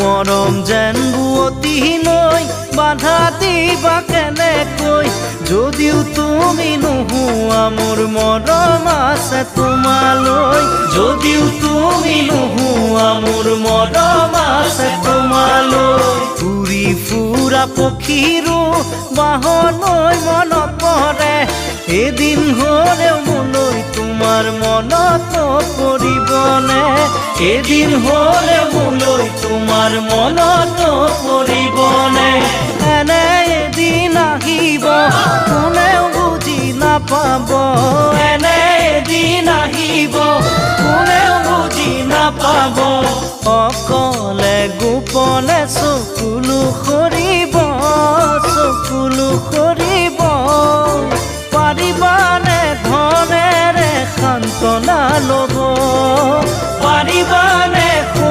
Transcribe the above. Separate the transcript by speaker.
Speaker 1: মৰম যেন বুৱতী নৈ বাধা দিবা কেনেকৈ যদিও তুমি নোহোৱা মোৰ মৰম আছে তোমালৈ যদিও তুমি নোহোৱা মোৰ মৰম আছে তোমালৈ উৰি ফুৰা পক্ষীৰো বাহলৈ মনত পৰে এদিন হ'লেও মোলৈ তোমাৰ মনত পৰিবনে এদিন হ'লেও মোলৈ তোমাৰ মনত পৰিবনে এনে এদিন আহিব কোনেও বুজি নাপাব এনে এদিন আহিব কোনেও বুজি নাপাব অকলে গোপনে চকুলো সৰি